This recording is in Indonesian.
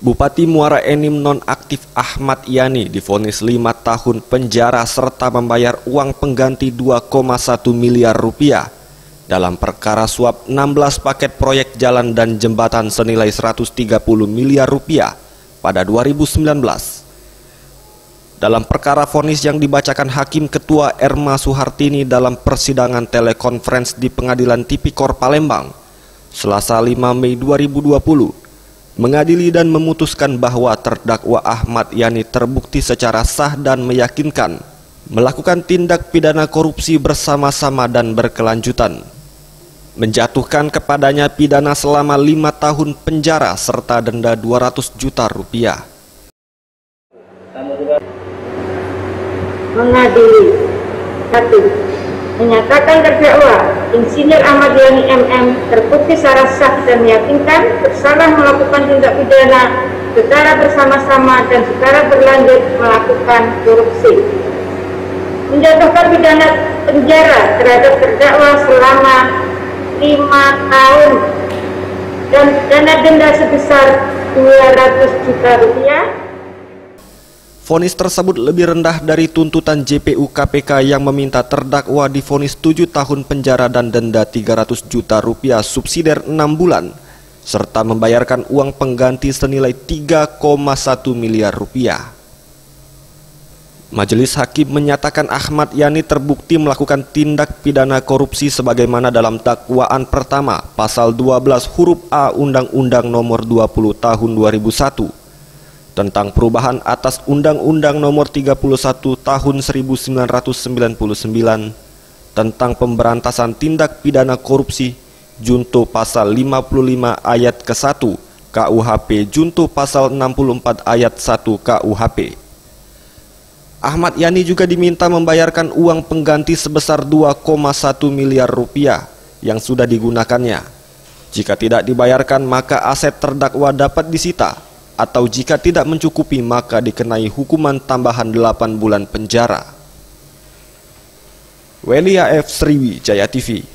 Bupati Muara Enim nonaktif Ahmad Yani divonis 5 tahun penjara serta membayar uang pengganti 2,1 miliar rupiah dalam perkara suap 16 paket proyek jalan dan jembatan senilai 130 miliar rupiah pada 2019. Dalam perkara vonis yang dibacakan Hakim Ketua Erma Suhartini dalam persidangan telekonferensi di Pengadilan Tipikor Palembang, Selasa 5 Mei 2020, mengadili dan memutuskan bahwa terdakwa Ahmad Yani terbukti secara sah dan meyakinkan melakukan tindak pidana korupsi bersama-sama dan berkelanjutan, menjatuhkan kepadanya pidana selama 5 tahun penjara serta denda 200 juta rupiah. Mengadili, 1. Menyatakan terdakwa Insinyur Ahmad Yani MM terbukti secara sah dan meyakinkan bersalah melakukan tindak pidana secara bersama-sama dan secara berlanjut melakukan korupsi. Menjatuhkan pidana penjara terhadap terdakwa selama 5 tahun dan dana denda sebesar 200 juta rupiah. Vonis tersebut lebih rendah dari tuntutan JPU KPK yang meminta terdakwa divonis 7 tahun penjara dan denda 300 juta rupiah subsidiar 6 bulan, serta membayarkan uang pengganti senilai 3,1 miliar rupiah. Majelis Hakim menyatakan Ahmad Yani terbukti melakukan tindak pidana korupsi sebagaimana dalam dakwaan pertama pasal 12 huruf A Undang-Undang Nomor 20 Tahun 2001 tentang perubahan atas Undang-Undang Nomor 31 Tahun 1999 tentang pemberantasan tindak pidana korupsi junto pasal 55 ayat ke-1 KUHP junto pasal 64 ayat 1 KUHP. Ahmad Yani juga diminta membayarkan uang pengganti sebesar 2,1 miliar rupiah yang sudah digunakannya. Jika tidak dibayarkan maka aset terdakwa dapat disita, atau jika tidak mencukupi maka dikenai hukuman tambahan 8 bulan penjara. Welia F. Sriwijaya TV.